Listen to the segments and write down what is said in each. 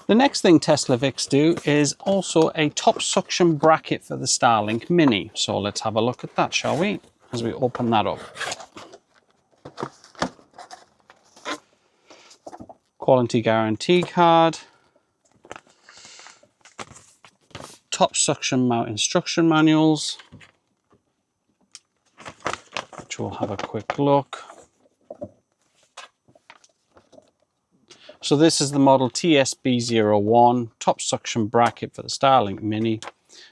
The next thing Teslovix do is also a top suction bracket for the Starlink Mini. So let's have a look at that, shall we? As we open that up. Quality guarantee card. Top suction mount instruction manuals, which we'll have a quick look. So this is the model TSB01 top suction bracket for the Starlink Mini.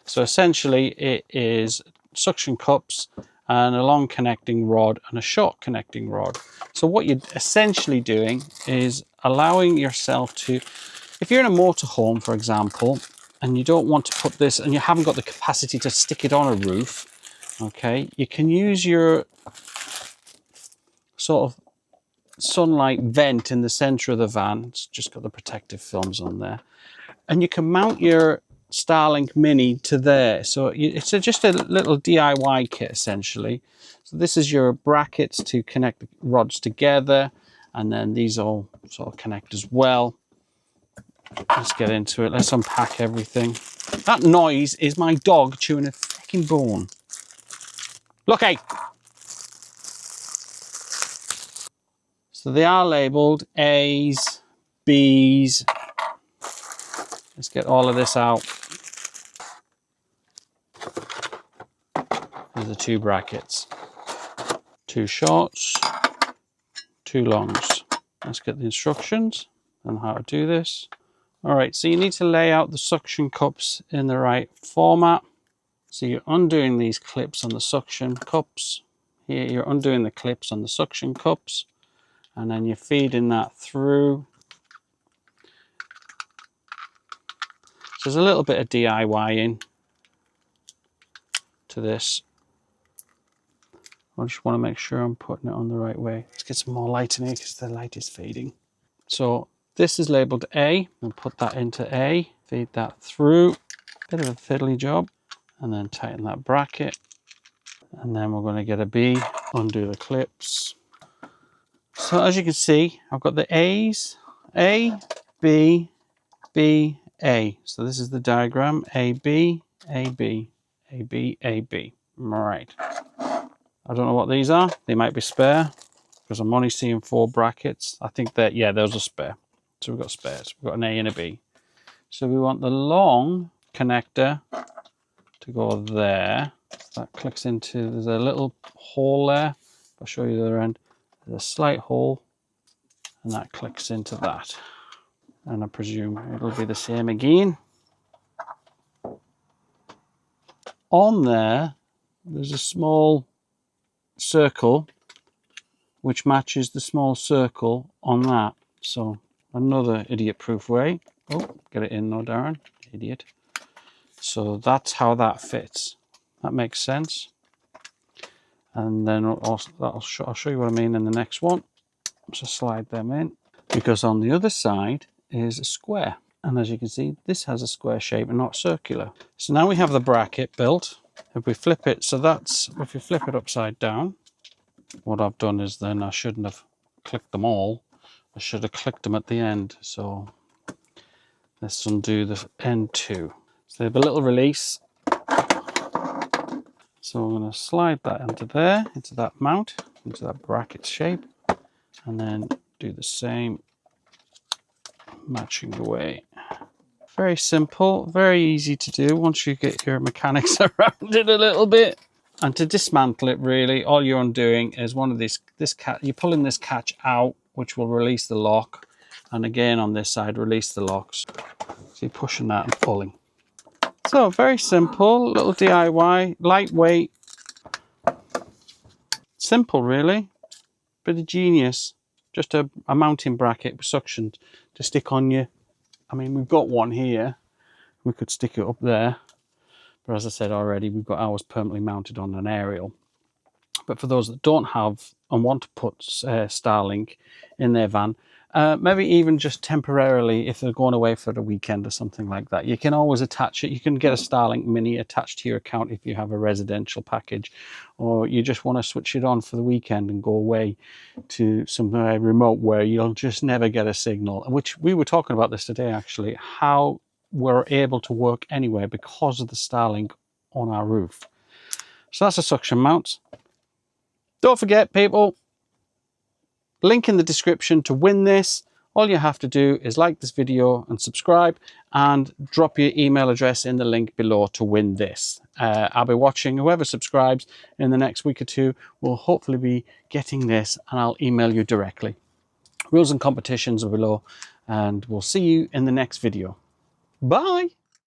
So essentially it is suction cups and a long connecting rod and a short connecting rod. So what you're essentially doing is allowing yourself to, if you're in a motorhome, for example, and you don't want to put this, and you haven't got the capacity to stick it on a roof, okay, you can use your sort of sunlight vent in the center of the van. It's just got the protective films on there, and you can mount your Starlink Mini to there. So it's just a little DIY kit essentially. So this is your brackets to connect the rods together, and then these all sort of connect as well. Let's get into it. Let's unpack everything. That noise is my dog chewing a freaking bone. Look, hey. So they are labeled A's, B's. Let's get all of this out. There's the two brackets. Two shorts, two longs. Let's get the instructions on how to do this. All right, so you need to lay out the suction cups in the right format. So you're undoing these clips on the suction cups. Here you're undoing the clips on the suction cups, and then you're feeding that through. So there's a little bit of DIYing to this. I just want to make sure I'm putting it on the right way. Let's get some more light in here because the light is fading. So this is labeled A, and put that into A, feed that through. Bit of a fiddly job, and then tighten that bracket. And then we're going to get a B, undo the clips. So as you can see, I've got the A's, A, B, B, A. So this is the diagram, A, B, A, B, A, B, A, B. Right. I don't know what these are. They might be spare because I'm only seeing 4 brackets. I think that, yeah, those are spare. So we've got spares. We've got an A and a B. So we want the long connector to go there. That clicks into, there's a little hole there. I'll show you the other end. There's a slight hole, and that clicks into that. And I presume it'll be the same again. On there, there's a small circle which matches the small circle on that. So another idiot-proof way. Oh, get it in though, Darren. Idiot. So that's how that fits. That makes sense. And then also, I'll show you what I mean in the next one. So slide them in, because on the other side is a square. And as you can see, this has a square shape and not circular. So now we have the bracket built. If we flip it, so that's, if you flip it upside down, what I've done is then I shouldn't have clicked them all. I should have clicked them at the end. So let's undo the end too. So they have a little release. So I'm going to slide that into there, into that mount, into that bracket shape, and then do the same, matching away. Very simple, very easy to do once you get your mechanics around it a little bit. And to dismantle it, really, all you're undoing is one of these, you're pulling this catch out, which will release the lock. And again, on this side, release the locks. So you're pushing that and pulling. So very simple, little DIY, lightweight. Simple, really. Bit of genius. Just a mounting bracket with suction to stick on you. I mean, we've got one here. We could stick it up there. But as I said already, we've got ours permanently mounted on an aerial. But for those that don't have and want to put Starlink in their van, maybe even just temporarily if they're going away for the weekend or something like that. You can always attach it. You can get a Starlink Mini attached to your account if you have a residential package, or you just want to switch it on for the weekend and go away to somewhere remote where you'll just never get a signal, which we were talking about this today actually, how we're able to work anywhere because of the Starlink on our roof. So that's a suction mount. Don't forget, people, link in the description to win this. All you have to do is like this video and subscribe, and drop your email address in the link below to win this. I'll be watching. Whoever subscribes in the next week or two will hopefully be getting this, and I'll email you directly. Rules and competitions are below, and we'll see you in the next video. Bye.